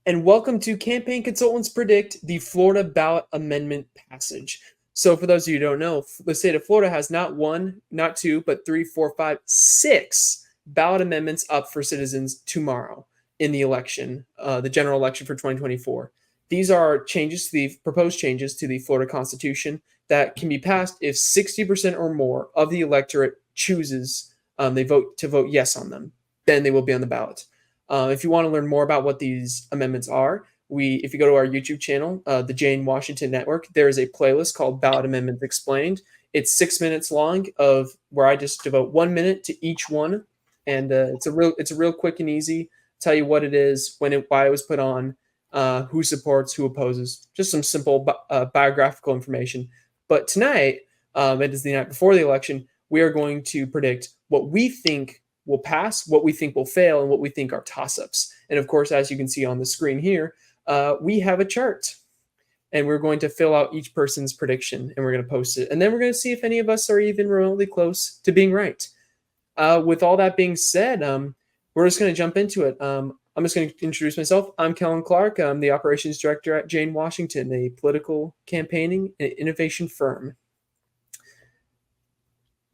and welcome to Campaign Consultants Predict the Florida Ballot Amendment Passage. So, for those of you who don't know, the state of Florida has not one, not two, but three, four, five, six ballot amendments up for citizens tomorrow in the election, the general election for 2024. These are changes to the proposed changes to the Florida Constitution that can be passed if 60% or more of the electorate chooses they vote to vote yes on them. Then they will be on the ballot. If you want to learn more about what these amendments are, if you go to our YouTube channel, the J&Washington Network, there is a playlist called Ballot Amendments Explained. It's 6 minutes long of where I just devote 1 minute to each one, and it's a real quick and easy. Tell you what it is, why it was put on, who supports, who opposes, just some simple biographical information. But tonight, it is the night before the election. We are going to predict what we think will pass, what we think will fail, and what we think are toss-ups. And of course, as you can see on the screen here, we have a chart, and we're going to fill out each person's prediction, and we're going to post it. And then we're going to see if any of us are even remotely close to being right. With all that being said, we're just going to jump into it. I'm just going to introduce myself. I'm Kellen Clark. I'm the operations director at J&Washington, a political campaigning and innovation firm.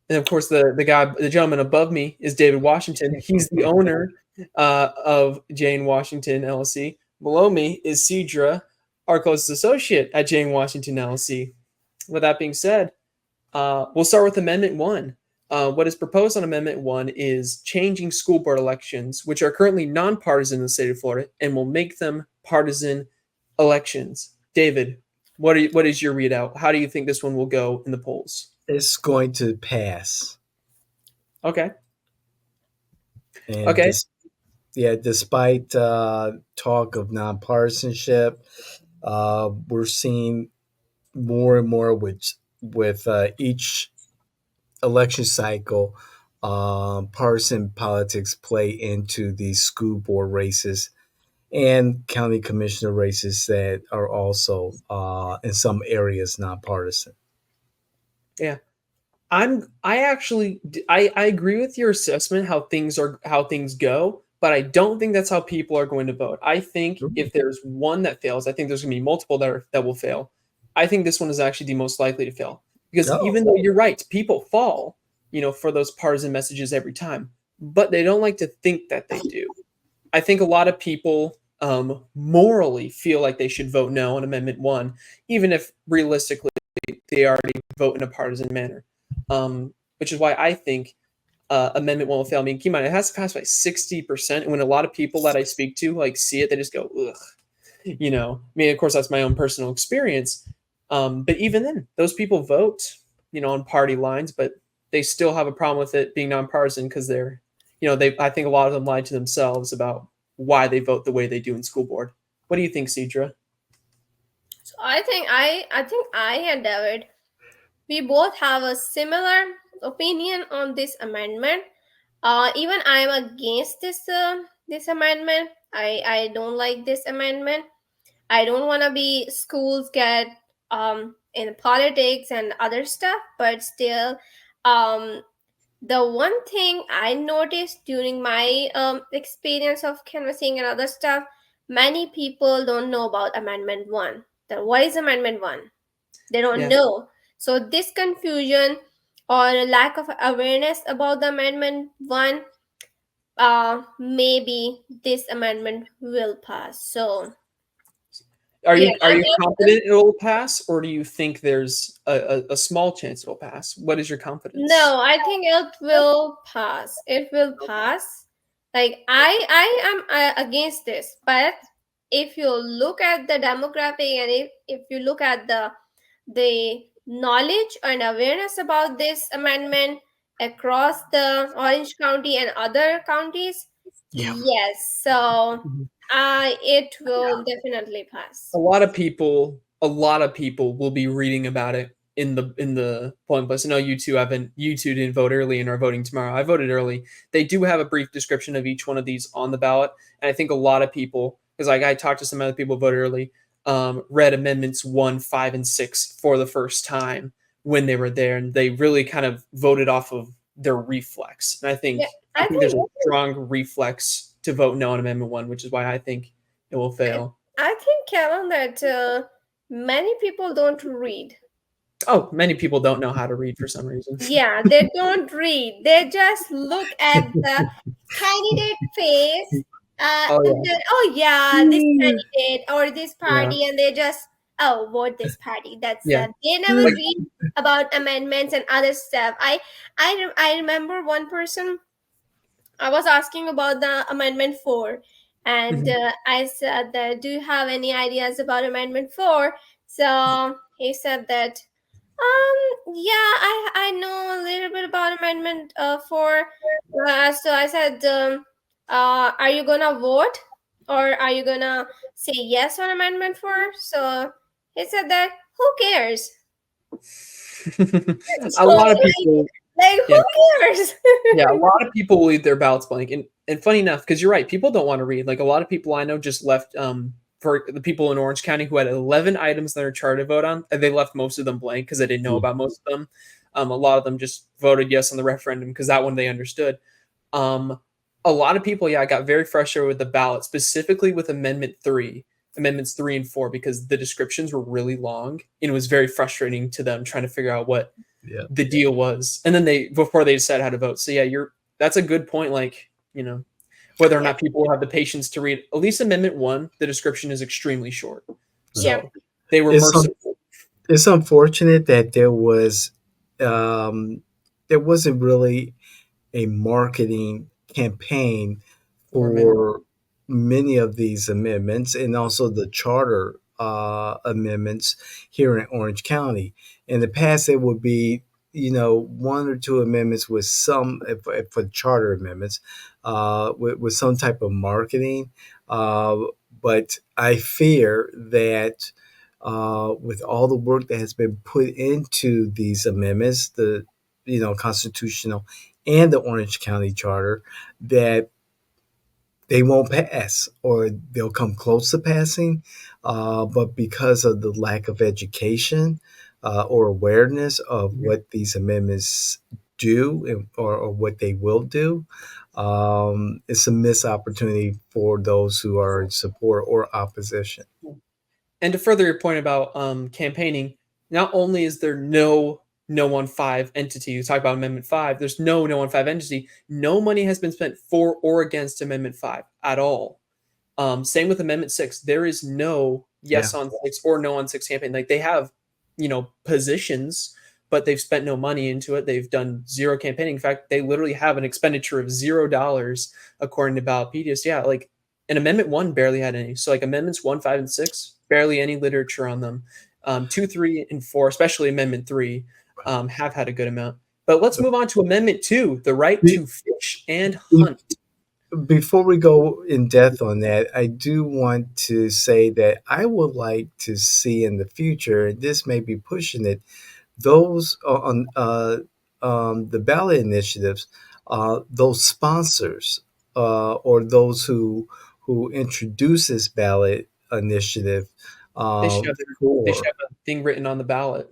And of course, the gentleman above me is David Washington. He's the owner of J&Washington LLC. Below me is Cedra, our closest associate at J&Washington LLC. With that being said, we'll start with Amendment 1. What is proposed on Amendment 1 is changing school board elections, which are currently nonpartisan in the state of Florida, and will make them partisan elections. David, what is your readout? How do you think this one will go in the polls? It's going to pass. Okay. And Okay. despite talk of nonpartisanship, we're seeing more and more with each election cycle, partisan politics play into these school board races and county commissioner races that are also in some areas nonpartisan. Yeah. I agree with your assessment how things go, but I don't think that's how people are going to vote. I think if there's one that fails, I think there's going to be multiple that will fail. I think this one is actually the most likely to fail because even though you're right, people fall, for those partisan messages every time, but they don't like to think that they do. I think a lot of people morally feel like they should vote no on Amendment 1, even if realistically they already vote in a partisan manner. Which is why I think Amendment 1 will fail. I mean, keep in mind, it has to pass by 60%. And when a lot of people that I speak to see it, they just go, ugh. I mean, of course, that's my own personal experience. But even then, those people vote, on party lines, but they still have a problem with it being nonpartisan because I think a lot of them lie to themselves about why they vote the way they do in school board. What do you think, Cedra? So I think I and David, we both have a similar opinion on this amendment. Even I am against this amendment. I don't like this amendment. I don't want to be schools get in politics and other stuff, but still, the one thing I noticed during my experience of canvassing and other stuff, many people don't know about Amendment 1. What is Amendment 1? They don't know. So this confusion or lack of awareness about the Amendment 1, maybe this amendment will pass. So are you confident it will pass, or do you think there's a small chance it will pass? What is your confidence? No, I think it will pass. It will pass. Like I am against this, but if you look at the demographic and if you look at the knowledge and awareness about this amendment across the Orange County and other counties, yes, so it will definitely pass. A lot of people will be reading about it in the polling place. I know you two didn't vote early and are voting tomorrow. I voted early. They do have a brief description of each one of these on the ballot, and I think a lot of people, because I talked to some other people who voted early, read amendments 1, 5, and 6 for the first time when they were there, and they really kind of voted off of their reflex. And I think there's a strong reflex to vote no on Amendment 1, which is why I think it will fail. I think, Kevin, that many people don't read. Oh, many people don't know how to read for some reason. Yeah, they don't read. They just look at the candidate face, and Oh then, oh yeah, this candidate or this yeah, party, and they just, oh, vote this party. That's yeah, they never like read about amendments and other stuff. I remember one person. I was asking about the Amendment 4, and mhm. I said that, do you have any ideas about Amendment 4? So he said that, yeah, I know a little bit about Amendment 4. So I said, are you gonna vote, or are you gonna say yes on Amendment 4? So he said that, who cares? A So, lot of people, yeah, who cares? yeah, a lot of people will leave their ballots blank, and funny enough, because you're right, people don't want to read. Like a lot of people I know just left. For the people in Orange County who had 11 items on their chart to vote on, and they left most of them blank because they didn't know about most of them. A lot of them just voted yes on the referendum because that one they understood. Um, a lot of people, yeah, got very frustrated with the ballot, specifically with Amendments 3 and 4, because the descriptions were really long and it was very frustrating to them trying to figure out what Yeah. the deal was. And then before they decide how to vote. So yeah, that's a good point. Like, whether or Yeah, not people will have the patience to read at least Amendment 1, the description is extremely short. yeah, So they were It's merciful. it's unfortunate that um, there wasn't really a marketing campaign For Amendment. for many of these amendments and also the charter amendments here in Orange County. In the past, it would be, one or two amendments with some, for charter amendments, with some type of marketing. Uh, but I fear that with all the work that has been put into these amendments, the constitutional and the Orange County Charter, that they won't pass or they'll come close to passing. But because of the lack of education or awareness of what these amendments do or what they will do, it's a missed opportunity for those who are in support or opposition. And to further your point about campaigning, not only is there no on five entity, you talk about Amendment 5, there's no on five entity, no money has been spent for or against Amendment 5 at all. Same with Amendment 6. There is no Yeah, yes on 6 or no on 6 campaign. Like they have, positions, but they've spent no money into it. They've done zero campaigning. In fact, they literally have an expenditure of $0 according to Ballotpedia. So yeah, like and Amendment 1 barely had any. So like Amendments 1, 5, and 6, barely any literature on them. 2, 3, and 4, especially Amendment 3, have had a good amount. But let's move on to Amendment 2, the right Be- to fish and be- hunt. before we go in depth on that, I do want to say that I would like to see in the future, and this may be pushing it, those on the ballot initiatives, those sponsors or those who introduce this ballot initiative They should have they should for have a thing written on the ballot.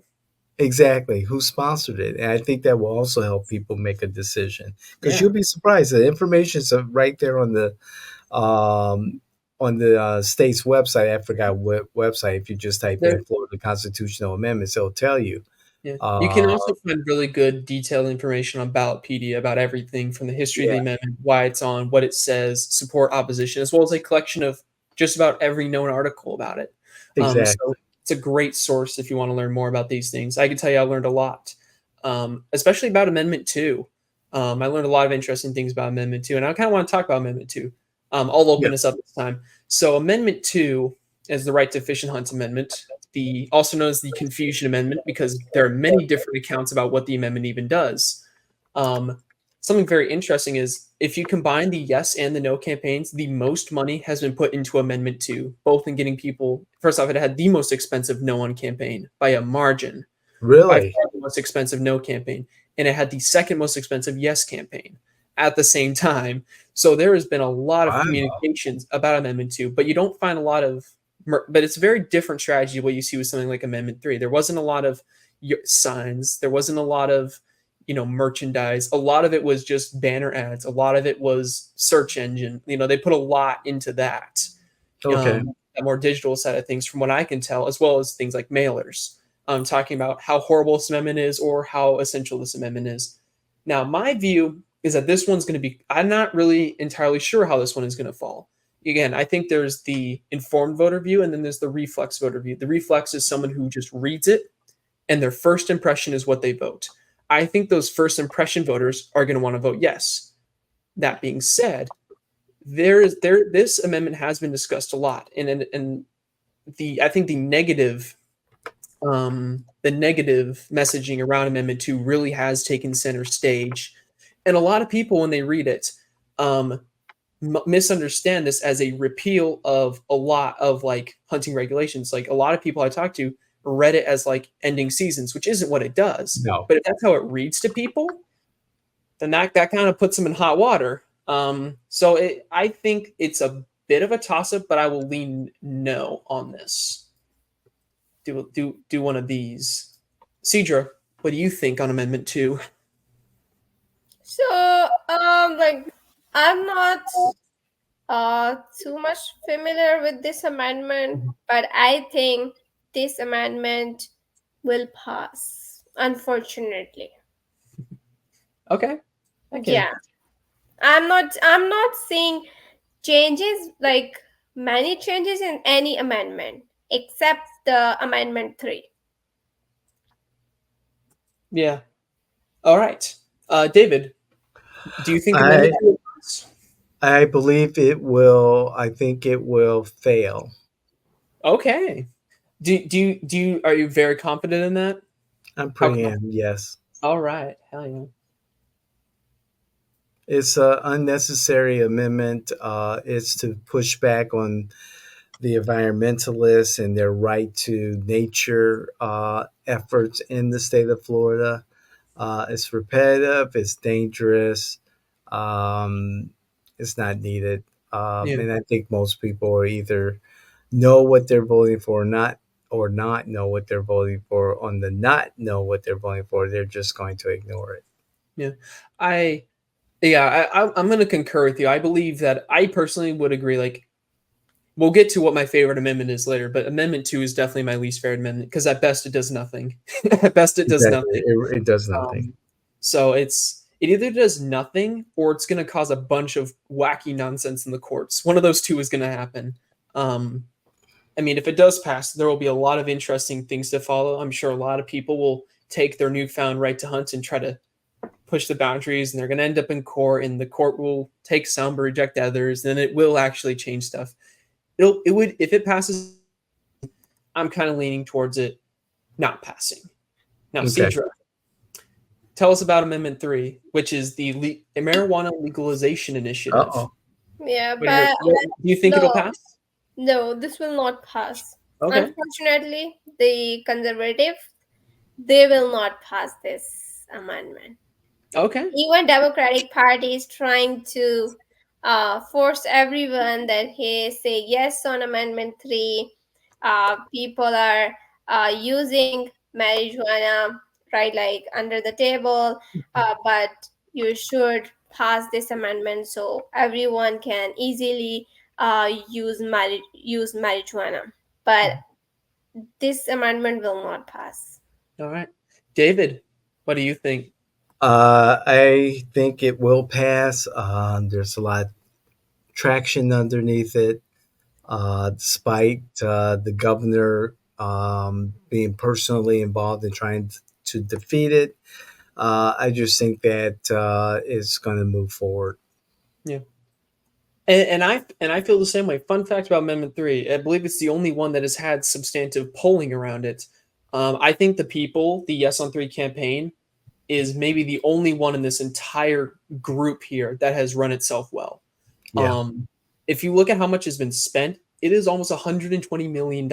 exactly who sponsored it, and I think that will also help people make a decision because Yeah. you'll be surprised the information is right there um, on the state's website. I forgot what website. If you just type There in Florida Constitutional Amendments, it'll tell you. yeah. You can Uh, also find really good detailed information on Ballotpedia about everything from the history of yeah, the amendment, why it's on, what it says, support, opposition, as well as a collection of just about every known article about it. So exactly. it's a great source if you want to learn more about these things. I can tell you I learned a lot, especially about Amendment 2. I learned a lot of interesting things about Amendment 2, and I kind of want to talk about Amendment 2. I'll Yeah, open this up this time. So Amendment 2 is the right to fish and hunt amendment, the also known as the confusion amendment, because there are many different accounts about what the amendment even does. Um, Something very interesting is if you combine the yes and the no campaigns, the most money has been put into Amendment 2, both in getting people. First off, it had the most expensive no on campaign by a margin, by really. far the most expensive no campaign, and it had the second most expensive yes campaign at the same time. So there has been a lot of Wow. communications about Amendment 2, but you don't find a lot of but it's a very different strategy what you see with something like Amendment 3. There wasn't a lot of signs, there wasn't a lot of merchandise. A lot of it was just banner ads. A lot of it was search engine. They put a lot into that. Okay. that more digital side of things, from what I can tell, as well as things like mailers, talking about how horrible this amendment is or how essential this amendment is. Now, my view is that this one's going to be, I'm not really entirely sure how this one is going to fall. Again, I think there's the informed voter view and then there's the reflex voter view. The reflex is someone who just reads it and their first impression is what they vote. I think those first impression voters are going to want to vote yes. That being said, this amendment has been discussed a lot, and I think the negative messaging around Amendment 2 really has taken center stage. And a lot of people, when they read it, misunderstand this as a repeal of a lot of like hunting regulations. Like a lot of people I talked to read it as like ending seasons, which isn't what it does. No. But if that's how it reads to people, then that kind of puts them in hot water. I think it's a bit of a toss-up, but I will lean no on this. Do one of these. Cedra, what do you think on Amendment 2? So, like, I'm not too much familiar with this amendment, but I think this amendment will pass, unfortunately. Okay. Yeah. I'm not seeing changes, like many changes in any amendment except the amendment 3. Yeah. All right. David, do you think Amendment 2 will pass? I believe it will. I think it will fail. Okay. Are you very confident in that? I'm How pretty come? yes. All right. Hell yeah. It's an unnecessary amendment. It's to push back on the environmentalists and their right to nature efforts in the state of Florida. It's repetitive. It's dangerous. Um, it's not needed. Yeah. And I think most people are either know what they're voting for or not know what they're voting for. On the not know what they're voting for, they're just going to ignore it. Yeah. I'm going to concur with you. I believe that I personally would agree. Like, we'll get to what my favorite amendment is later, but Amendment 2 is definitely my least favorite amendment because at best it does nothing. At best it does Exactly. nothing. It does nothing. So it either does nothing or it's going to cause a bunch of wacky nonsense in the courts. One of those two is going to happen. I mean, if it does pass, there will be a lot of interesting things to follow. I'm sure a lot of people will take their newfound right to hunt and try to push the boundaries, and they're going to end up in court, and the court will take some but reject others, and it will actually change stuff. It would, if it passes, I'm kind of leaning towards it not passing. Now, Okay. Cedra, tell us about Amendment 3, which is the marijuana legalization initiative. Uh-oh. Yeah, Do but you think it'll pass? no, this will not pass. Okay. Unfortunately, the conservative, they will not pass this amendment. Okay. Even Democratic Party is trying to force everyone that hey, say yes on Amendment 3. People are using marijuana, right, like under the table, but you should pass this amendment so everyone can easily use marijuana. But this amendment will not pass. All right. David, what do you think? I think it will pass. There's a lot of traction underneath it, despite the governor being personally involved in trying to defeat it. I just think that it's going to move forward. Yeah. And I feel the same way. Fun fact about Amendment 3, I believe it's the only one that has had substantive polling around it. I think the Yes on 3 campaign is maybe the only one in this entire group here that has run itself well. Yeah. If you look at how much has been spent, it is almost $120 million,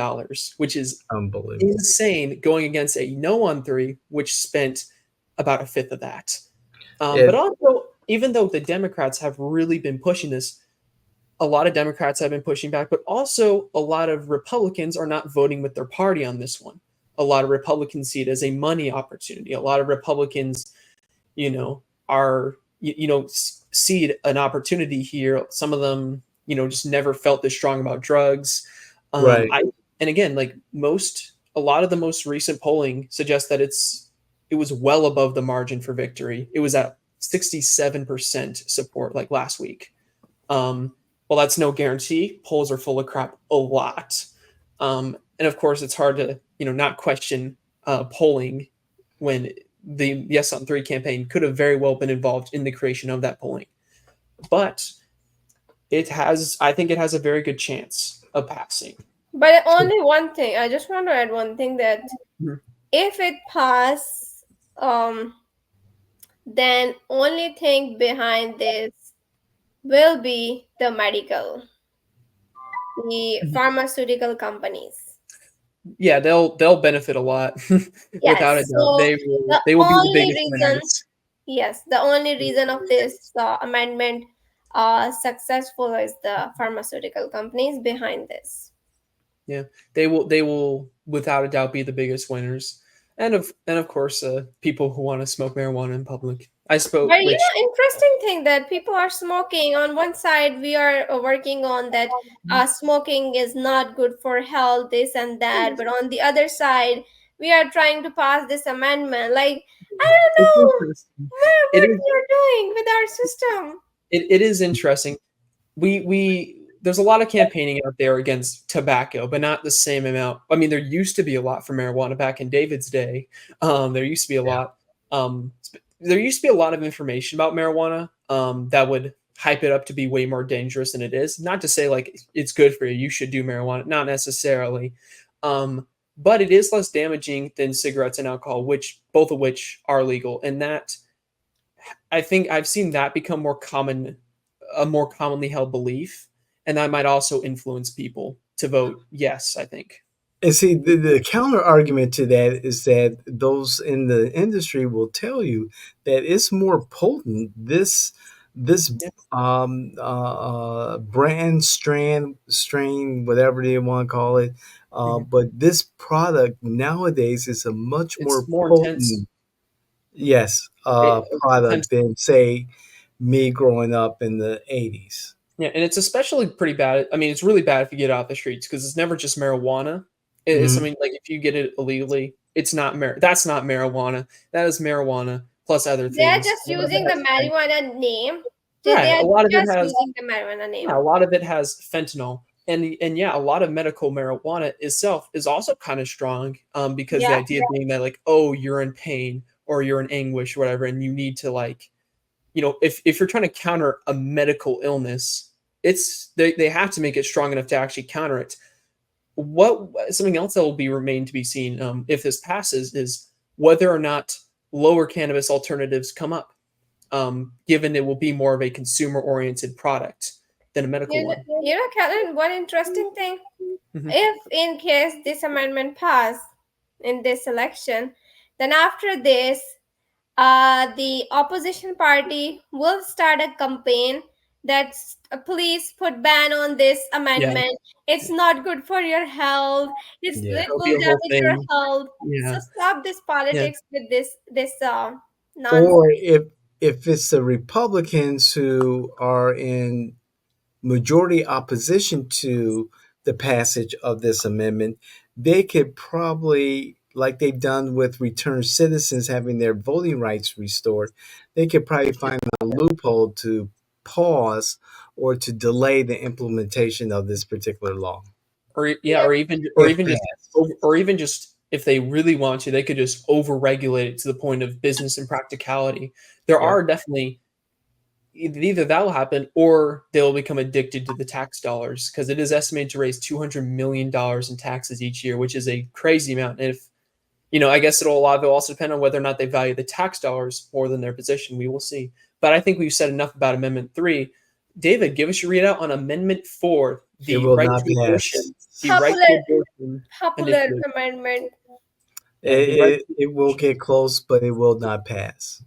which is Unbelievable. insane going against a No on 3, which spent about a fifth of that. But also, even though the Democrats have really been pushing this, a lot of Democrats have been pushing back, but also a lot of Republicans are not voting with their party on this one. A lot of Republicans see it as a money opportunity. A lot of Republicans, see an opportunity here. Some of them, just never felt this strong about drugs. Right. I and again, like a lot of the most recent polling suggests that it was well above the margin for victory. It was at 67% support like last week. Well, that's no guarantee. Polls are full of crap a lot. And of course, it's hard to not question polling when the Yes on Three campaign could have very well been involved in the creation of that polling. But I think it has a very good chance of passing. But only one thing, I just want to add one thing, that Mhm. if it pass, then only thing behind this will be the pharmaceutical companies. Yeah, they'll benefit a lot without a Yes. doubt. So the They will be the only biggest reason, winners. yes, the only reason of this amendment successful is the pharmaceutical companies behind this. Yeah, they will without a doubt be the biggest winners, and of course, people who want to smoke marijuana in public. I spoke, But which interesting thing that people are smoking. On one side, we are working on that smoking is not good for health, this and that. But on the other side, we are trying to pass this amendment. Like, I don't it's know interesting. It what is we are doing with our system. it is interesting. We there's a lot of campaigning out there against tobacco, but not the same amount. I mean, there used to be a lot for marijuana back in David's day. There used to be a Yeah. lot. There used to be a lot of information about marijuana that would hype it up to be way more dangerous than it is. Not to say like it's good for you, you should do marijuana, not necessarily. But it is less damaging than cigarettes and alcohol, which both of which are legal. And that I think I've seen that become a more commonly held belief, and that might also influence people to vote yes, I think. And see, the counter argument to that is that those in the industry will tell you that it's more potent. This Yeah. brand strain, whatever they want to call it, Mhm. but this product nowadays is a much more It's more intense. potent, yes, Intense. product than say me growing up in the 80s. Yeah, and it's especially pretty bad. I mean, it's really bad if you get it out the streets because it's never just marijuana. It's Mhm. something like if you get it illegally, it's not that's not marijuana. That is marijuana plus other They are things. just using the marijuana name. They Right. are A lot of it just has using the marijuana Yeah, a name. lot of it has fentanyl, and yeah, a lot of medical marijuana itself is also kind of strong, because the Yeah. idea being that like, oh, you're in pain or you're in anguish, or whatever, and you need to like, if you're trying to counter a medical illness, they have to make it strong enough to actually counter it. What Something else that will be remain to be seen, if this passes, is whether or not lower cannabis alternatives come up, given it will be more of a consumer oriented product than a medical one. Kellen, one interesting thing. Mhm. If in case this amendment pass in this election, then after this, the opposition party will start a campaign that please put ban on this Yeah, amendment. It's not good for your health. Yeah. It there'll be will a whole damage your thing. health. So Yeah, stop this yeah. politics with this nonsense. Or if it's the Republicans who are in majority opposition to the passage of this amendment, they could probably, like they've done with returned citizens having their voting rights restored, they could probably find a loophole to pause or to delay the implementation of this particular law Yeah, Yeah. if passed. or even just if they really want to, they could just over regulate it to the point of business and practicality. There Yep. are definitely either that will happen or they'll become addicted to the tax dollars because it is estimated to raise $200 million in taxes each year, which is a crazy amount. And if I guess a lot of it will also depend on whether or not they value the tax dollars more than their position. We will see. But I think we've said enough about Amendment 3. David, give us your readout on Amendment 4, It the will right not to pass. abortion, the right Popular to abortion popular initiative. amendment. Yeah, the right It will get close, but it will not pass.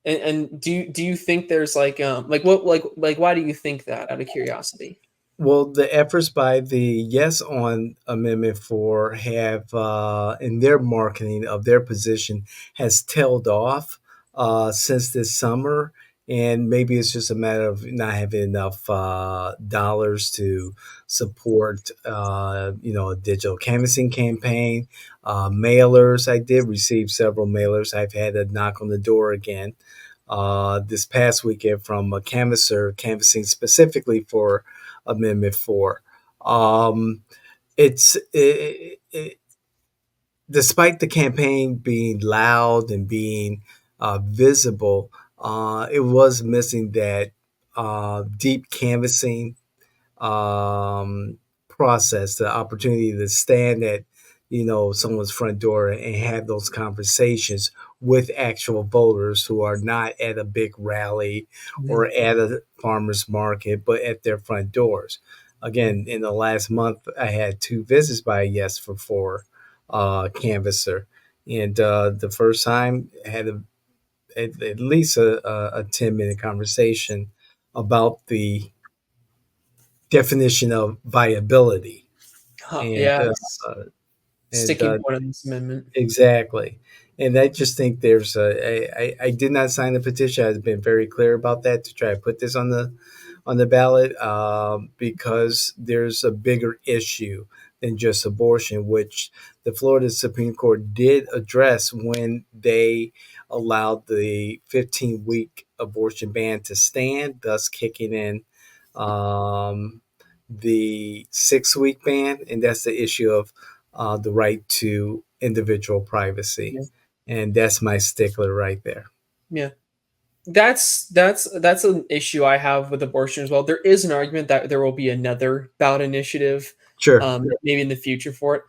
and do you think there's like what like why do you think that out of curiosity? Well, the efforts by the Yes on Amendment 4 have, in their marketing of their position, has tailed off since this summer. and maybe it's just a matter of not having enough dollars to support, a digital canvassing campaign, mailers. I did receive several mailers. I've had a knock on the door again this past weekend from a canvasser canvassing specifically for Amendment 4. Um, it's despite the campaign being loud and being visible, it was missing that deep canvassing um, process, the opportunity to stand at someone's front door and have those conversations with actual voters who are not at a big rally Yeah. or at a farmer's market, but at their front doors. Yeah. Again, in the last month, I had two visits by a Yes for Four canvasser, and the first time I had at least a 10-minute conversation about the definition of viability. Huh, And yeah, it's and sticking point on this amendment. exactly. And I just think I did not sign the petition. I've been very clear about that to try to put this on the ballot because there's a bigger issue than just abortion, which the Florida Supreme Court did address when they allowed the 15-week abortion ban to stand, thus kicking in um, the 6-week ban, and that's the issue of the right to individual privacy, Yeah. and that's my stickler right there. Yeah. That's an issue I have with abortion as well. There is an argument that there will be another ballot initiative, Sure. maybe in the future for it.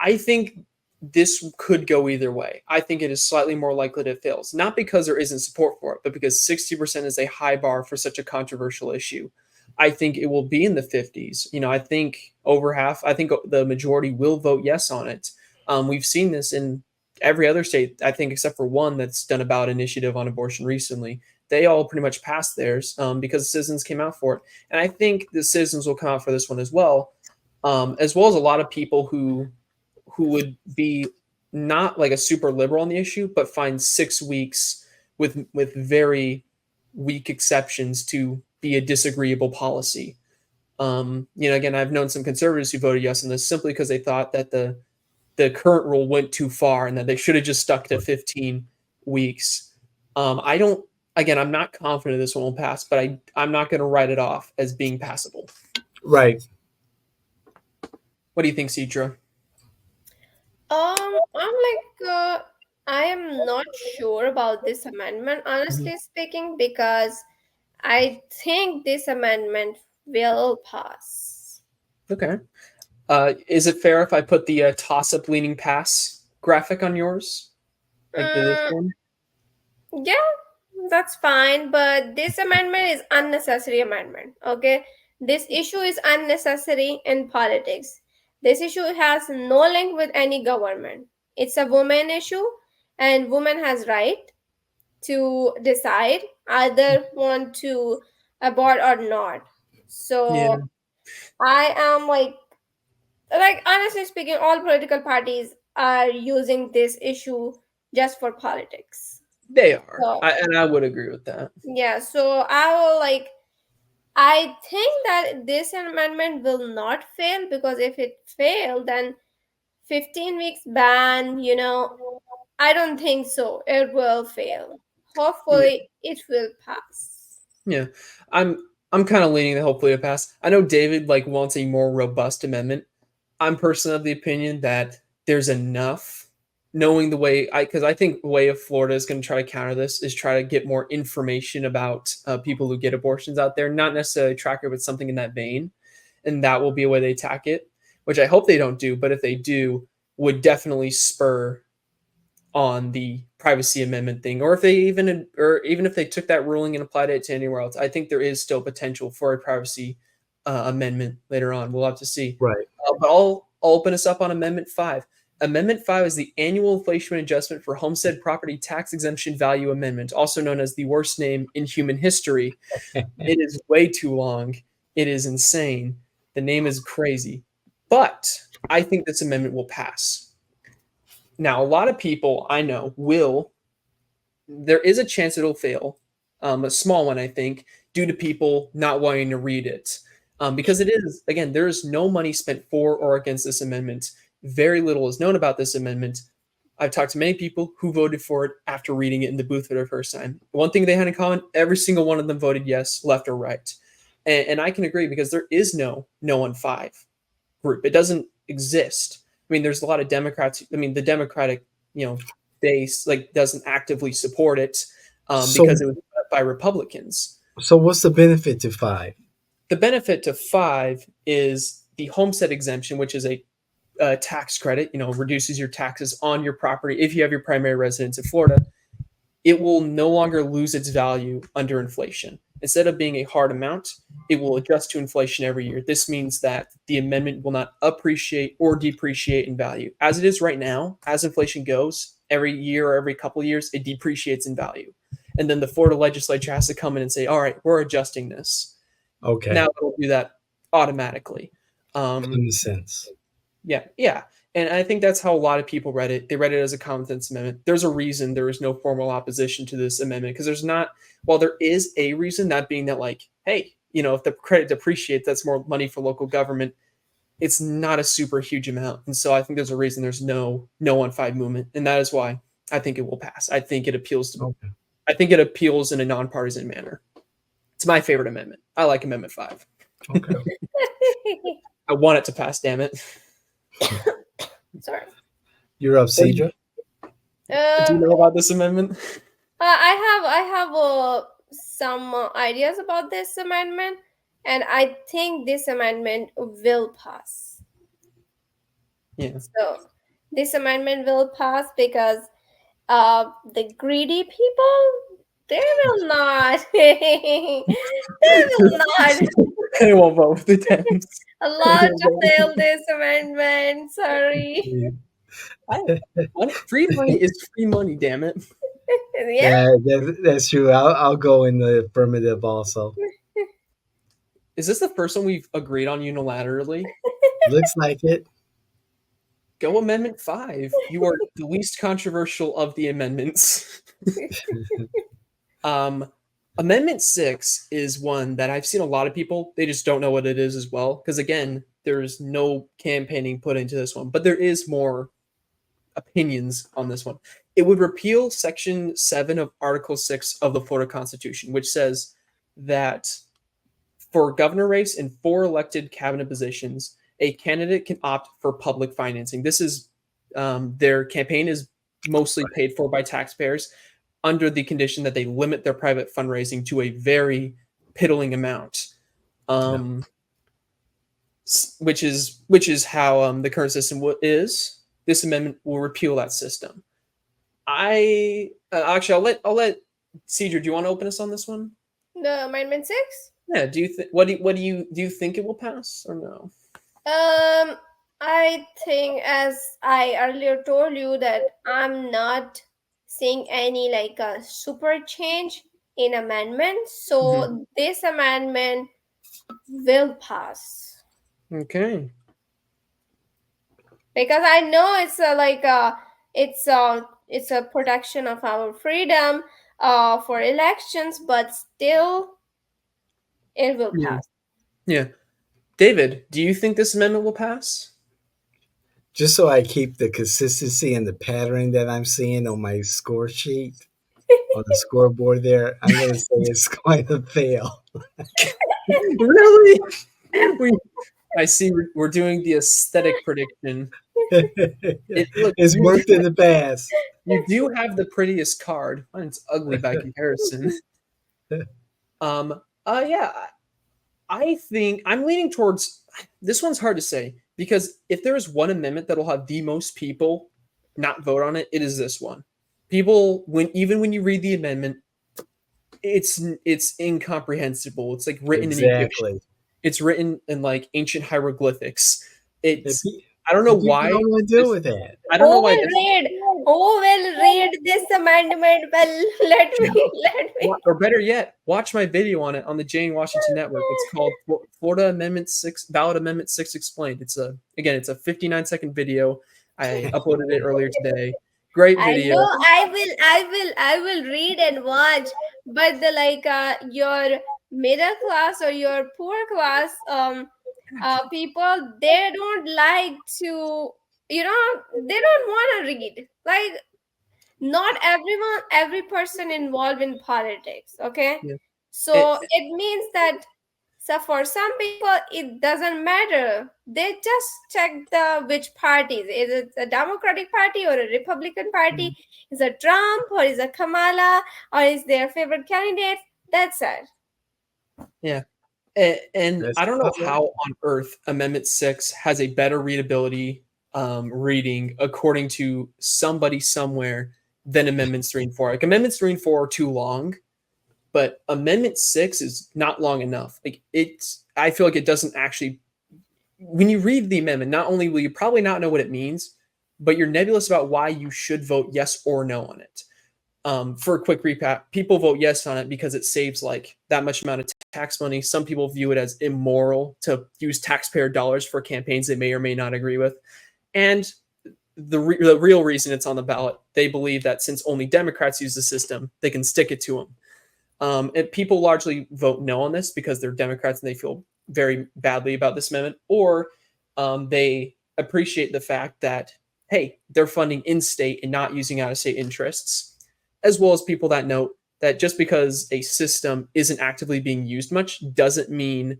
I think this could go either way. I think it is slightly more likely that it fails, not because there isn't support for it, but because 60% is a high bar for such a controversial issue. I think it will be in the 50s. I think over half, I think the majority will vote yes on it. We've seen this in every other state, I think, except for one that's done a ballot initiative on abortion recently. They all pretty much passed theirs because the citizens came out for it. And I think the citizens will come out for this one as well as a lot of people who would be not like a super liberal on the issue, but find 6 weeks with very weak exceptions to be a disagreeable policy. Again, I've known some conservatives who voted yes on this simply because they thought that the current rule went too far and that they should have just stuck to 15 weeks. I don't. Again, I'm not confident this one will pass, but I'm not going to write it off as being passable. Right. What do you think, Citra? I'm like, I am not sure about this amendment, Mhm. honestly speaking, because I think this amendment will pass. Okay. Is it fair if I put the toss-up leaning pass graphic on yours, like this Mm, one? yeah, that's fine, but this amendment is unnecessary amendment. Okay, this issue is unnecessary in politics. This issue has no link with any government. It's a woman issue, and woman has right to decide either want to abort or not. Yeah, So I am like honestly speaking, all political parties are using this issue just for politics. they are, So and I would agree with that. yeah, so I will like I think that this amendment will not fail, because if it failed, then 15 weeks ban, I don't think so. It will fail. Yeah, Hopefully, it will pass. yeah. I'm I'm kind of leaning to hopefully it pass. I know David wants a more robust amendment. I'm personally of the opinion that there's enough. Knowing the way because I think the way of Florida is going to try to counter this is try to get more information about people who get abortions out there, not necessarily track it, but something in that vein, and that will be a way they attack it, which I hope they don't do. But if they do, would definitely spur on the privacy amendment thing, or even if they took that ruling and applied it to anywhere else. I think there is still potential for a privacy amendment later on. We'll have to see. Right. But I'll open us up on Amendment 5. Amendment 5 is the annual inflation adjustment for homestead property tax exemption value amendment, also known as the worst name in human history. It is way too long. It is insane. The name is crazy. But I think this amendment will pass. Now, a lot of people I know there is a chance it'll fail, a small one, I think, due to people not wanting to read it. Because it is, again, there is no money spent for or against this amendment. Very little is known about this amendment. I've talked to many people who voted for it after reading it in the booth for the first time. One thing they had in common, every single one of them voted yes, left or right. And I can agree because there is no on 5 group. It doesn't exist. I mean, there's a lot of Democrats. I mean, the Democratic, base doesn't actively support it So, because it was put up by Republicans. so what's the benefit to 5? The benefit to 5 is the homestead exemption, which is a tax credit. Reduces your taxes on your property if you have your primary residence in Florida. It will no longer lose its value under inflation. Instead of being a hard amount, it will adjust to inflation every year. This means that the amendment will not appreciate or depreciate in value. As it is right now, as inflation goes, every year or every couple of years, it depreciates in value. And then the Florida legislature has to come in and say, all right, we're adjusting this. Okay. Now it'll do that automatically. Common sense. Yeah. And I think that's how a lot of people read it. They read it as a common sense amendment. There's a reason there is no formal opposition to this amendment because there's not, well, there is a reason, that being that, like, hey, if the credit depreciates, that's more money for local government. It's not a super huge amount. And so I think there's a reason there's no on 5 movement. And that is why I think it will pass. I think it appeals to, Okay. I think it appeals in a nonpartisan manner. It's my favorite amendment. I like Amendment 5. Okay. I want it to pass, damn it. Sorry. You're up, Cedra. Do you know about this amendment? I have some ideas about this amendment, and I think this amendment will pass. Yeah. So this amendment will pass because the greedy people, they will not. They will not They won't vote with the Dems. allow to fail this amendment. Sorry. Free money is free money, damn it. Yeah. That's true. I'll go in the affirmative also. Is this the first one we've agreed on unilaterally? Looks like it. Go Amendment 5. You are the least controversial of the amendments. Amendment 6 is one that I've seen a lot of people, they just don't know what it is as well. Because again, there's no campaigning put into this one, but there is more opinions on this one. It would repeal Section 7 of Article 6 of the Florida Constitution, which says that for governor race and 4 elected cabinet positions, a candidate can opt for public financing. This is their campaign is mostly paid for by taxpayers under the condition that they limit their private fundraising to a very piddling amount, which is how the current system is. This amendment will repeal that system. Actually, I'll let Cedra. Do you want to open us on this one? The Amendment 6? Yeah. Do you think? What do you think it will pass or no? I think, as I earlier told you, that I'm not seeing any a super change in amendments. So this amendment will pass. Okay. Because I know it's a protection of our freedom for elections, but still it will pass. Yeah. David, do you think this amendment will pass? Just so I keep the consistency and the pattern that I'm seeing on my score sheet, on the scoreboard there, I'm going to say it's going to fail. Really? I see we're doing the aesthetic prediction. It's worked in the past. You do have the prettiest card. Mine's ugly by comparison. Yeah. I think I'm leaning towards this one's hard to say because if there is one amendment that'll have the most people not vote on it, it is this one. People, when you read the amendment, it's incomprehensible. It's like written in Egyptian. It's written in like ancient hieroglyphics. I don't know why. What do I do with that? I don't know why. Who will read this amendment? Well, let me. Or better yet, watch my video on it on the J&Washington network. It's called Florida Amendment 6, Ballot Amendment 6 Explained. It's a 59-second video. I uploaded it earlier today. Great I video. know I will read and watch, but the your middle class or your poor class people, they don't like to, they don't want to read. Like, not every person involved in politics, okay? Yeah. So it means that, so for some people it doesn't matter, they just check the which parties, is it a Democratic Party or a Republican Party, is it Trump or is it Kamala or is their favorite candidate, that's it. Yeah. And That's I don't know okay. how on earth Amendment 6 has a better readability reading according to somebody somewhere than Amendments 3 and 4. Like Amendments 3 and 4 are too long, but Amendment 6 is not long enough. Like I feel like it doesn't actually, when you read the amendment, not only will you probably not know what it means, but you're nebulous about why you should vote yes or no on it. For a quick recap, people vote yes on it because it saves like that much amount of tax money. Some people view it as immoral to use taxpayer dollars for campaigns they may or may not agree with. And the real reason it's on the ballot, they believe that since only Democrats use the system, they can stick it to them. And people largely vote no on this because they're Democrats and they feel very badly about this amendment, or they appreciate the fact that, hey, they're funding in-state and not using out-of-state interests, as well as people that note that just because a system isn't actively being used much doesn't mean,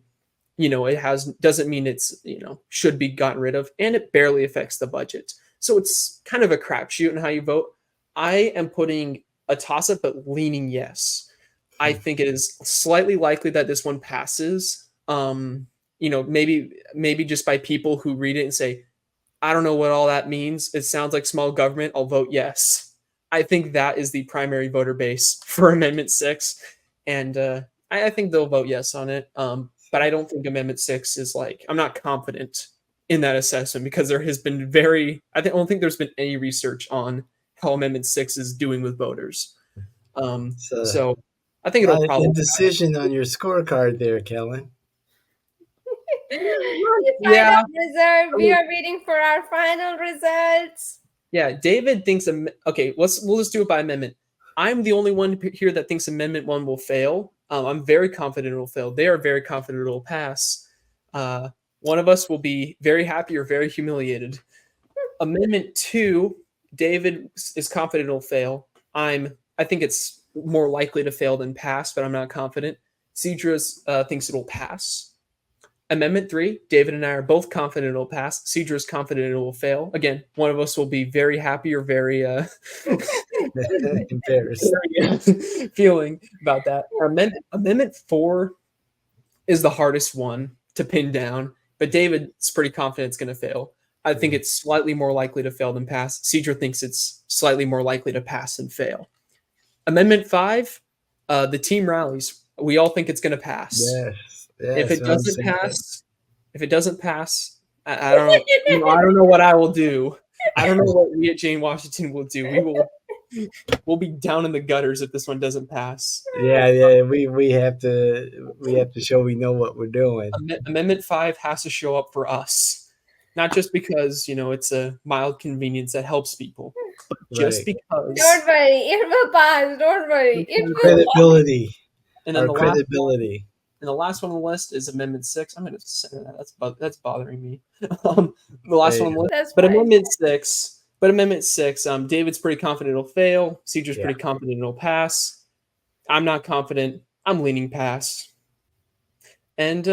doesn't mean it's, should be gotten rid of, and it barely affects the budget. So it's kind of a crapshoot in how you vote. I am putting a toss-up, but leaning yes. I think it is slightly likely that this one passes. Maybe just by people who read it and say, I don't know what all that means. It sounds like small government. I'll vote yes. I think that is the primary voter base for Amendment 6. And I think they'll vote yes on it. But I don't think Amendment 6 is I'm not confident in that assessment because there has been I don't think there's been any research on how Amendment 6 is doing with voters. So, So I think a it'll lot of probably indecision on your scorecard there, Kellen. The yeah. final result, we are waiting for our final results. Yeah, David thinks okay, we'll just do it by amendment. I'm the only one here that thinks Amendment 1 will fail. I'm very confident it will fail. They are very confident it will pass. One of us will be very happy or very humiliated. Amendment 2, David is confident it'll fail. I think it's more likely to fail than pass, but I'm not confident. Cedra thinks it'll pass. Amendment 3, David and I are both confident it'll pass. Cedra is confident it will fail. Again, one of us will be very happy or very embarrassed feeling about that. Amendment 4 is the hardest one to pin down, but David's pretty confident it's going to fail. I think it's slightly more likely to fail than pass. Cedra thinks it's slightly more likely to pass than fail. Amendment 5, the team rallies. We all think it's going to pass. Yes. If it doesn't pass, I don't know. I don't know what I will do. I don't know what we at J&Washington will do. We'll be down in the gutters if this one doesn't pass. Yeah. We have to show we know what we're doing. Amendment 5 has to show up for us, not just because it's a mild convenience that helps people, but just because. Don't worry, it will pass. Don't worry, it will credibility. And then credibility. And the last one on the list is Amendment 6. I'm going to say that. That's bothering me. The last one on the list. That's But fine. Amendment 6, David's pretty confident it'll fail. Cedra's pretty confident it'll pass. I'm not confident. I'm leaning pass. And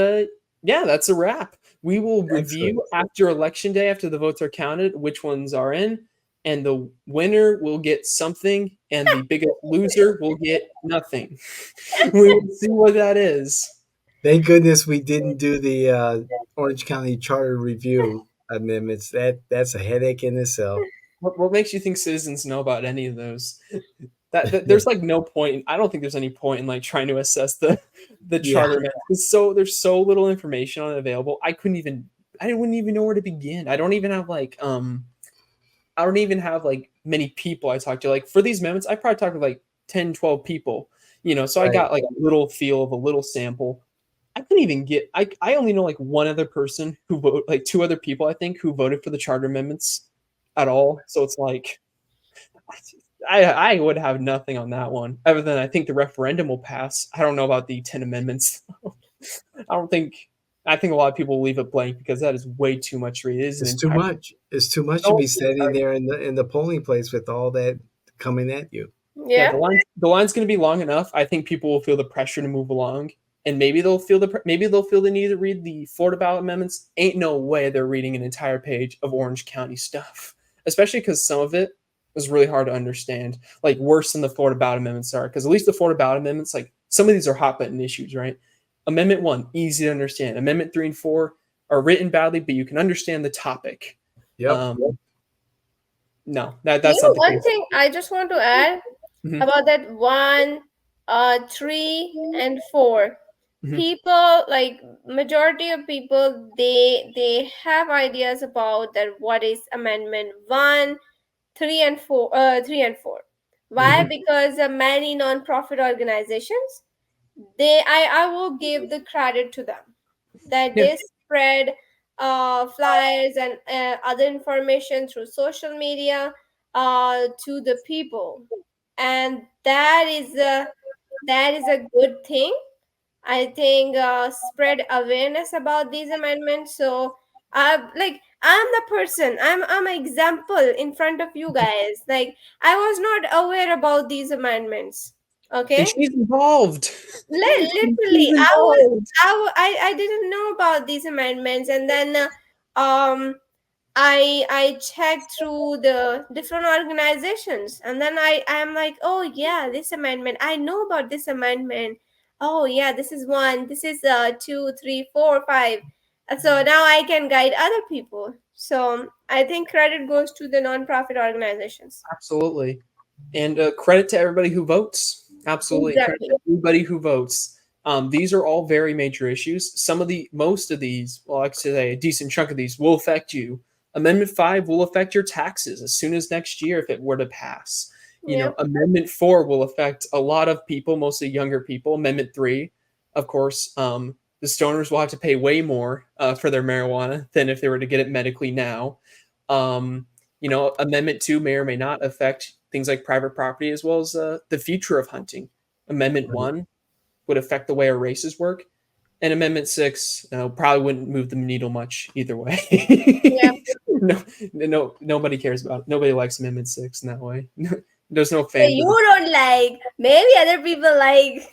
that's a wrap. We will review after Election Day, after the votes are counted, which ones are in. And the winner will get something, and the biggest loser will get nothing. We will see what that is. Thank goodness we didn't do the Orange County Charter Review amendments. That's a headache in itself. What makes you think citizens know about any of those? There's no point. I don't think there's any point in trying to assess the charter. So there's so little information on it available. I wouldn't even know where to begin. I don't even have many people I talk to. For these amendments, I probably talked to 10, 12 people. So I got a little feel of a little sample. I couldn't even get. I only know one other person who voted, two other people I think who voted for the charter amendments at all. So it's I would have nothing on that one other than I think the referendum will pass. I don't know about the 10 amendments. I think a lot of people will leave it blank because that is way too much to read. It is an It's too entire much. It's too much to no, be standing there in the polling place with all that coming at you. yeah, Yeah. the line's going to be long enough. I think people will feel the pressure to move along, and maybe they'll feel the need to read the Florida ballot amendments. Ain't no way they're reading an entire page of Orange County stuff, especially because some of it is really hard to understand, like worse than the Florida ballot amendments are. Because at least the Florida ballot amendments, like some of these are hot button issues, right? Amendment 1, easy to understand. Amendment 3 and 4 are written badly, but you can understand the topic. Yep. No, You that's know, not the one case. thing I just want to add Mhm. about that 1, 3, and 4. Mhm. People, like majority of people, they have ideas about that what is Amendment 1, 3, and 4. 3 and 4. Why? Mhm. Because many non-profit organizations, I will give the credit to them that Yeah. they spread flyers and other information through social media to the people, and that is a good thing. I think spread awareness about these amendments. So, like I'm the person. I'm an example in front of you guys. Like I was not aware about these amendments. And Okay, she's involved. She's literally, involved. I didn't know about these amendments, and then I checked through the different organizations, and then I am like, oh yeah, this amendment, I know about this amendment. Oh yeah, this is 1, this is 2, 3, 4, 5. So now I can guide other people. So I think credit goes to the non-profit organizations. Absolutely. And credit to everybody who votes. Absolutely. Credit Exactly. to everybody who votes. These are all very major issues. Most of these, well, I could say a decent chunk of these will affect you. Amendment 5 will affect your taxes as soon as next year if it were to pass. Yeah. Amendment 4 will affect a lot of people, mostly younger people. Amendment 3, of course, the stoners will have to pay way more for their marijuana than if they were to get it medically now. Um, Amendment 2 may or may not affect things like private property as well as the future of hunting. Amendment Right. 1 would affect the way our races work. And Amendment 6 probably wouldn't move the needle much either way. Yeah. No, nobody cares about it. Nobody likes Amendment 6 in that way. There's no Hey, fans you of it. don't like, maybe other people like.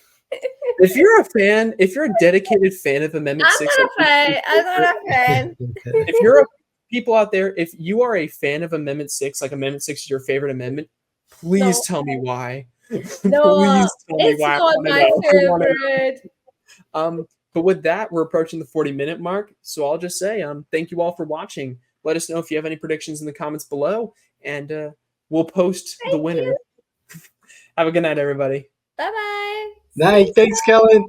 If you're a fan, if you're a dedicated fan of Amendment I'm 6, not a fan. I'm not a fan. if you're a people out there, if you are a fan of Amendment 6, like Amendment 6 is your favorite amendment, please No, tell me why. no, Please tell me it's why. I not want to my know. I want to favorite. But with that, we're approaching the 40-minute mark. So I'll just say, thank you all for watching. Let us know if you have any predictions in the comments below, and we'll post the Thank winner. you. Have a good night, everybody. Bye bye. See Night. you. Thanks, Kellen.